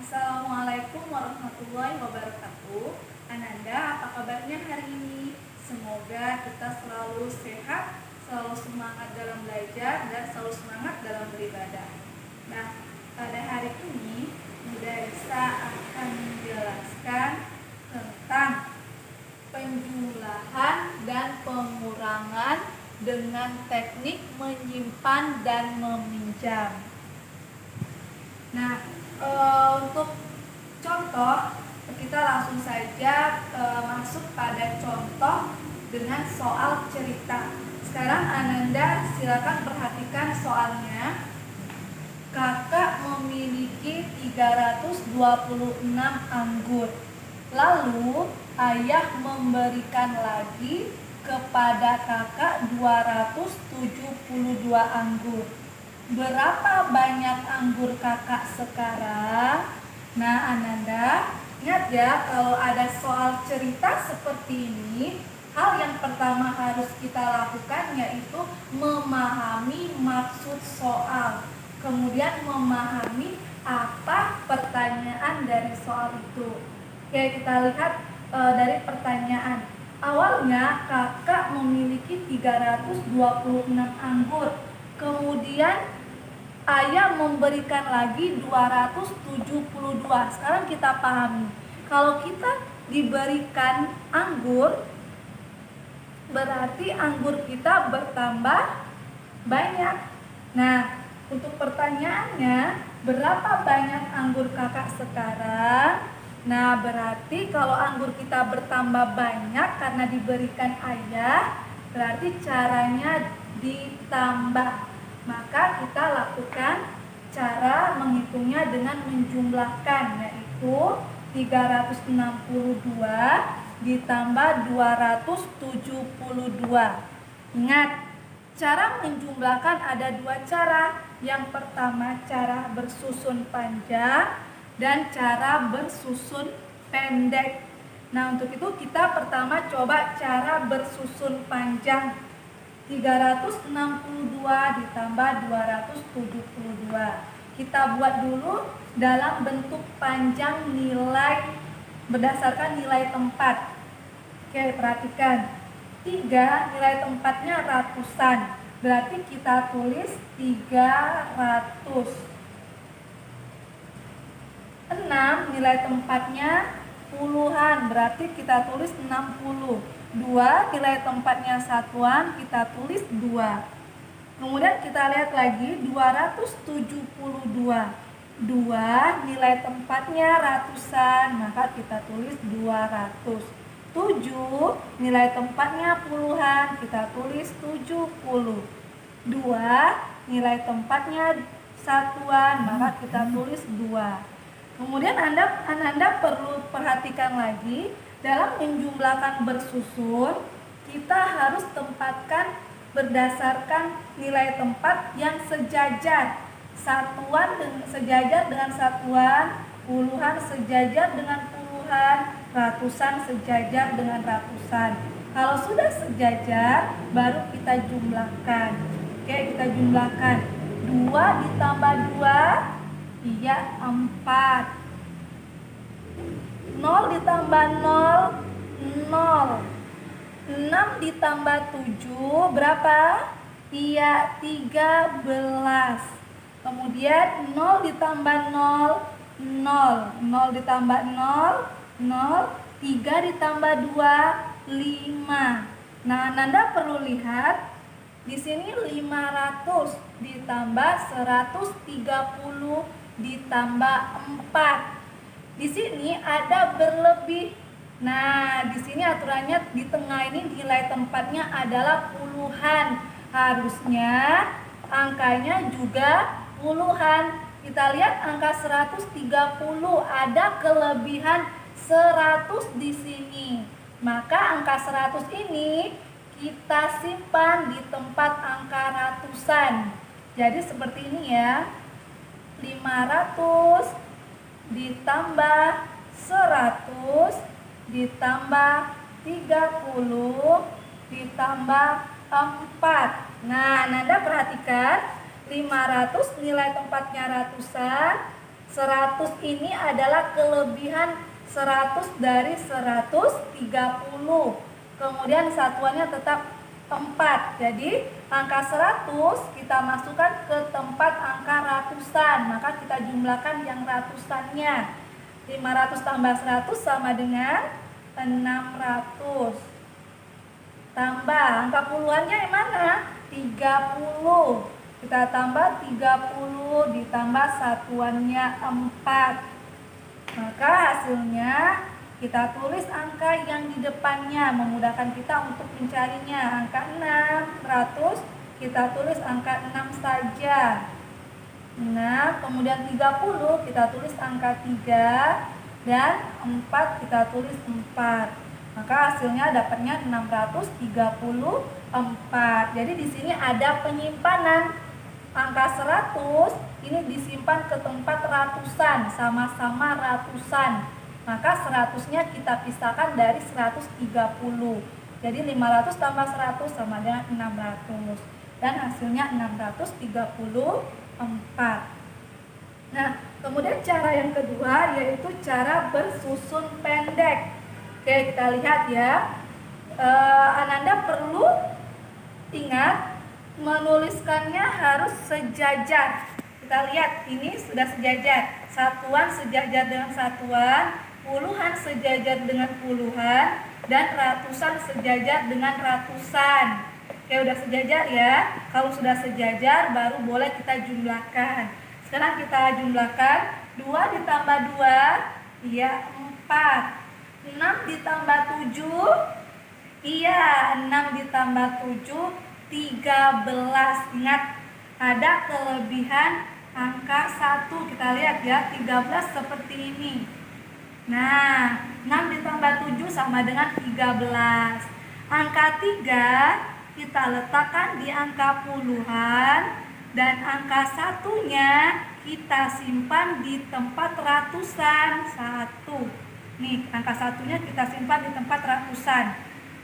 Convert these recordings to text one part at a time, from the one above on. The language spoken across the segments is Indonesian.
Assalamualaikum warahmatullahi wabarakatuh. Ananda, apa kabarnya hari ini? Semoga kita selalu sehat, selalu semangat dalam belajar, dan selalu semangat dalam beribadah. Nah, pada hari ini Bunda Risa akan menjelaskan tentang penjumlahan dan pengurangan dengan teknik menyimpan dan meminjam. Nah, untuk contoh, kita langsung saja masuk pada contoh dengan soal cerita. Sekarang Ananda silakan perhatikan soalnya. Kakak memiliki 326 anggur. Lalu ayah memberikan lagi kepada kakak 272 anggur. Berapa banyak anggur kakak sekarang? Nah, Ananda, ingat ya, kalau ada soal cerita seperti ini, hal yang pertama harus kita lakukan yaitu memahami maksud soal. Kemudian memahami apa pertanyaan dari soal itu. Oke, kita lihat dari pertanyaan. Awalnya kakak memiliki 326 anggur. Kemudian ayah memberikan lagi 272. Sekarang kita pahami. Kalau kita diberikan anggur, berarti anggur kita bertambah banyak. Nah, untuk pertanyaannya, berapa banyak anggur kakak sekarang? Nah, berarti kalau anggur kita bertambah banyak karena diberikan ayah, berarti caranya ditambah. Maka kita lakukan cara menghitungnya dengan menjumlahkan, yaitu 362 ditambah 272. Ingat, cara menjumlahkan ada dua cara. Yang pertama cara bersusun panjang dan cara bersusun pendek. Nah, untuk itu kita pertama coba cara bersusun panjang. 362 ditambah 272. Kita buat dulu dalam bentuk panjang nilai berdasarkan nilai tempat. Oke, perhatikan. 3 nilai tempatnya ratusan. Berarti kita tulis 300. 6 nilai tempatnya puluhan. Berarti kita tulis 60. 2 nilai tempatnya satuan, kita tulis 2. Kemudian kita lihat lagi 272. 2 nilai tempatnya ratusan, maka kita tulis 200. 7 nilai tempatnya puluhan, kita tulis 70. 2 nilai tempatnya satuan, maka kita tulis 2. Kemudian Anda perlu perhatikan lagi, dalam menjumlahkan bersusun, kita harus tempatkan berdasarkan nilai tempat yang sejajar. Satuan sejajar dengan satuan, puluhan sejajar dengan puluhan, ratusan sejajar dengan ratusan. Kalau sudah sejajar, baru kita jumlahkan. Oke, kita jumlahkan. 2 ditambah 2, iya 4. 0 ditambah 0, 0. 6 ditambah 7, berapa? Iya, 13. Kemudian 0 ditambah 0, 0. 0 ditambah 0, 0. 3 ditambah 2, 5. Nah, Nanda perlu lihat, di sini 500 ditambah 130 ditambah 4. Di sini ada berlebih. Nah, di sini aturannya di tengah ini nilai tempatnya adalah puluhan. Harusnya angkanya juga puluhan. Kita lihat angka 130, ada kelebihan 100 di sini. Maka angka 100 ini kita simpan di tempat angka ratusan. Jadi seperti ini ya. 500 ditambah 100 ditambah 30 ditambah 4. Nah, Nanda perhatikan, 500 nilai tempatnya ratusan, 100 ini adalah kelebihan 100 dari 130. Kemudian satuannya tetap 4. Jadi angka 100 kita masukkan ke tempat angka ratusan. Maka kita jumlahkan yang ratusannya. 500 tambah 100 sama dengan 600. Tambah angka puluhannya yang mana? 30. Kita tambah 30 ditambah satuannya 4. Maka hasilnya kita tulis angka yang di depannya, memudahkan kita untuk mencarinya. Angka 600, kita tulis angka 6 saja. 6, kemudian 30 kita tulis angka 3, dan 4 kita tulis 4. Maka hasilnya dapatnya 634. Jadi di sini ada penyimpanan. Angka 100 ini disimpan ke tempat ratusan, sama-sama ratusan. Maka 100-nya kita pisahkan dari 130. Jadi 500 tambah 100 sama dengan 600. Dan hasilnya 634. Nah, kemudian cara yang kedua yaitu cara bersusun pendek. Oke, kita lihat ya. Ananda perlu ingat menuliskannya harus sejajar. Kita lihat ini sudah sejajar. Satuan sejajar dengan satuan, puluhan sejajar dengan puluhan, dan ratusan sejajar dengan ratusan. Oke, udah sejajar ya. Kalau sudah sejajar baru boleh kita jumlahkan. Sekarang kita jumlahkan. 2 ditambah 2, iya 4. 6 ditambah 7, iya 6 ditambah 7, 13. Ingat, ada kelebihan angka 1. Kita lihat ya, 13 seperti ini. Nah, 6 ditambah 7 sama dengan 13. Angka 3 kita letakkan di angka puluhan, dan angka 1-nya kita simpan di tempat ratusan. 1. Nih, angka 1-nya kita simpan di tempat ratusan.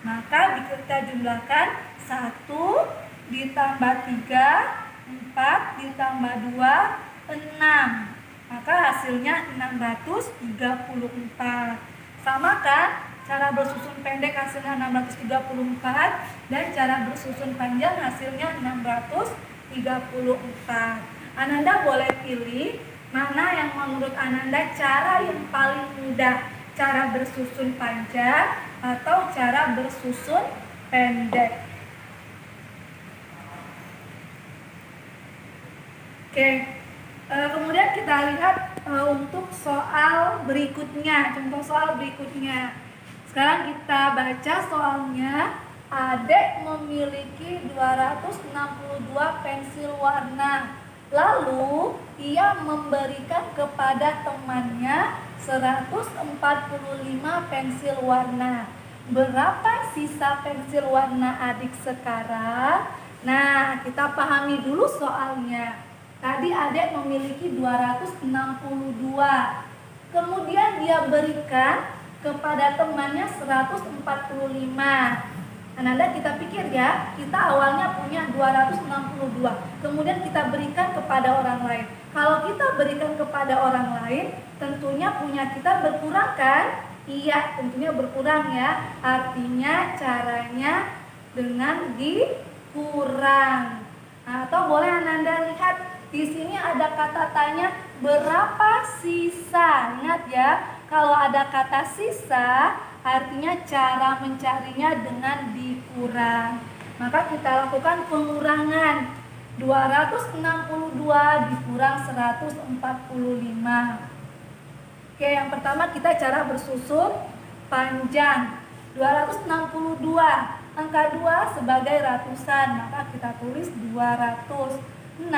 Maka kita jumlahkan 1 ditambah 3, 4 ditambah 2, 6. Maka hasilnya 634. Sama kan? Cara bersusun pendek hasilnya 634, dan cara bersusun panjang hasilnya 634. Ananda boleh pilih mana yang menurut Ananda cara yang paling mudah, cara bersusun panjang atau cara bersusun pendek. Oke, kemudian kita lihat untuk soal berikutnya, contoh soal berikutnya. Sekarang kita baca soalnya. Adek memiliki 262 pensil warna. Lalu ia memberikan kepada temannya 145 pensil warna. Berapa sisa pensil warna adik sekarang? Nah, kita pahami dulu soalnya. Tadi adek memiliki 262. Kemudian dia berikan kepada temannya 145. Ananda kita pikir ya, kita awalnya punya 262. Kemudian kita berikan kepada orang lain. Kalau kita berikan kepada orang lain, tentunya punya kita berkurang kan? Iya, tentunya berkurang ya. Artinya caranya dengan dikurang. Atau boleh Ananda lihat di sini ada kata tanya berapa sisa. Ingat ya, kalau ada kata sisa artinya cara mencarinya dengan dikurang. Maka kita lakukan pengurangan. 262 dikurang 145. Oke, yang pertama kita cara bersusun panjang. 262, angka 2 sebagai ratusan, maka kita tulis 200. 6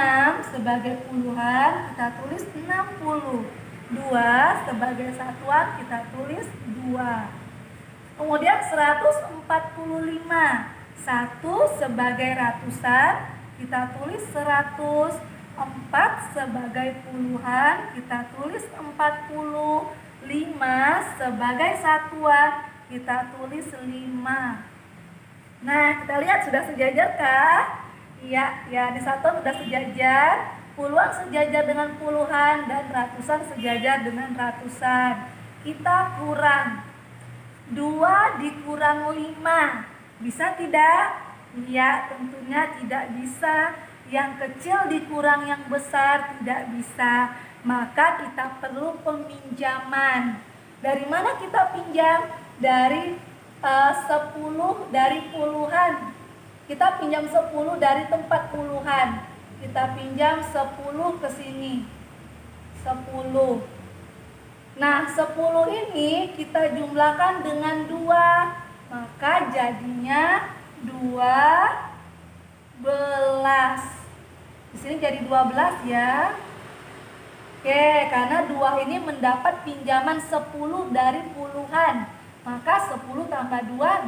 sebagai puluhan, kita tulis 60. 2 sebagai satuan, kita tulis 2. Kemudian 145. 1 sebagai ratusan, kita tulis 100. 4 sebagai puluhan, kita tulis 40. 5 sebagai satuan, kita tulis 5. Nah, kita lihat sudah sejajar kah? Iya, ya di satu sudah sejajar. Puluhan sejajar dengan puluhan dan ratusan sejajar dengan ratusan. Kita kurang. 2 dikurang 5. Bisa tidak? Ya, tentunya tidak bisa. Yang kecil dikurang yang besar tidak bisa. Maka kita perlu peminjaman. Dari mana kita pinjam? Dari 10 dari puluhan. Kita pinjam 10 dari tempat puluhan. Kita pinjam 10 ke sini. 10. Nah, 10 ini kita jumlahkan dengan 2. Maka jadinya 12. Di sini jadi 12 ya. Oke, karena 2 ini mendapat pinjaman 10 dari puluhan. Maka 10 tambah 2,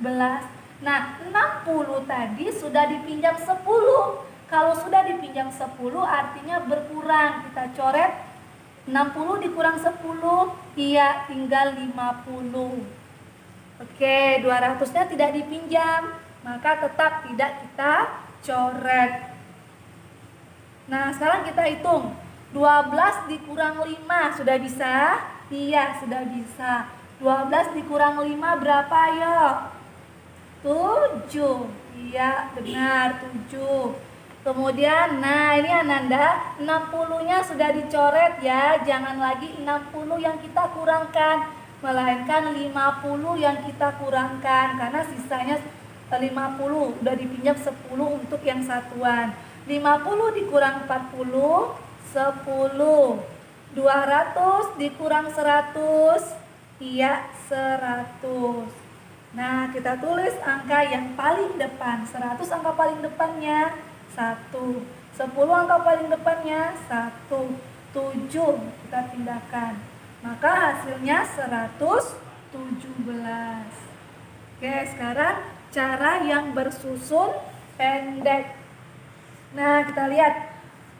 12. Nah, 60 tadi sudah dipinjam 10. Kalau sudah dipinjam 10 artinya berkurang. Kita coret 60 dikurang 10. Iya, tinggal 50. Oke, 200-nya tidak dipinjam. Maka tetap tidak kita coret. Nah, sekarang kita hitung. 12 dikurang 5 sudah bisa? Iya, sudah bisa. 12 dikurang 5 berapa, ayo? 7. Iya, benar, 7. Kemudian, nah ini Ananda, 60-nya sudah dicoret ya. Jangan lagi 60 yang kita kurangkan, melainkan 50 yang kita kurangkan. Karena sisanya 50, udah dipinjam 10 untuk yang satuan. 50 dikurang 40, 10. 200 dikurang 100, iya 100. Nah, kita tulis angka yang paling depan. 100 angka paling depannya 1. 10 angka paling depannya 1. 7 kita pindahkan. Maka hasilnya 117. Oke, sekarang cara yang bersusun pendek. Nah, kita lihat.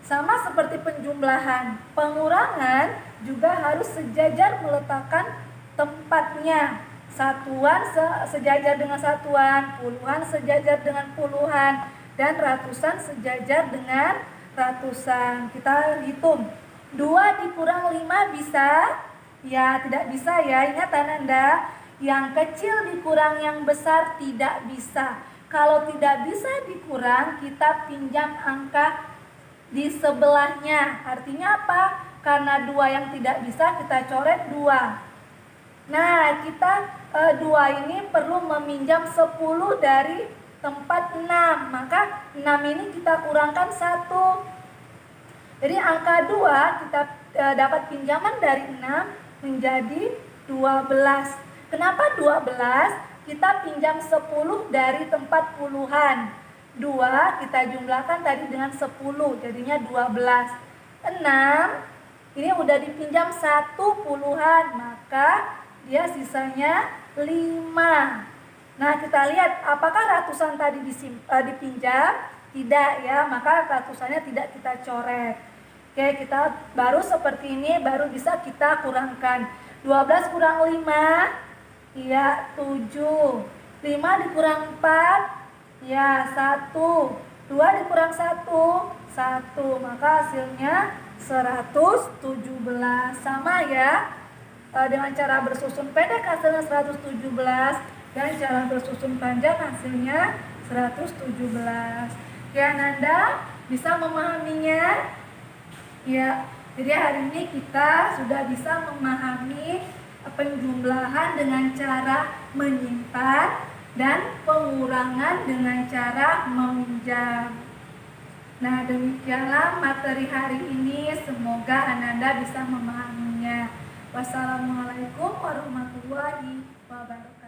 Sama seperti penjumlahan, pengurangan juga harus sejajar meletakkan tempatnya. Satuan sejajar dengan satuan, puluhan sejajar dengan puluhan, dan ratusan sejajar dengan ratusan. Kita hitung. 2 dikurang 5 bisa? Ya, tidak bisa ya. Ingat Ananda, yang kecil dikurang yang besar tidak bisa. Kalau tidak bisa dikurang, kita pinjam angka di sebelahnya. Artinya apa? Karena 2 yang tidak bisa, kita coret 2. Nah, kita 2 ini perlu meminjam 10 dari tempat 6. Maka 6 ini kita kurangkan 1. Jadi angka 2 kita dapat pinjaman dari 6 menjadi 12. Kenapa 12? Kita pinjam 10 dari tempat puluhan. 2 kita jumlahkan tadi dengan 10, jadinya 12. 6 ini udah dipinjam 1 puluhan, maka dia sisanya 5. Nah, kita lihat apakah ratusan tadi dipinjam? Tidak ya, maka ratusannya tidak kita coret. Oke, kita baru seperti ini baru bisa kita kurangkan. 12 kurang 5, iya 7. 5 dikurang 4, ya 1. 2 dikurang 1, 1. Maka hasilnya 117. Sama ya. Dengan cara bersusun pendek hasilnya 117, dan cara bersusun panjang hasilnya 117. Ya, Nanda bisa memahaminya? Ya. Jadi hari ini kita sudah bisa memahami penjumlahan dengan cara menyimpan dan pengurangan dengan cara meminjam. Nah, demikianlah materi hari ini. Semoga Ananda bisa memahaminya. Wassalamualaikum warahmatullahi wabarakatuh.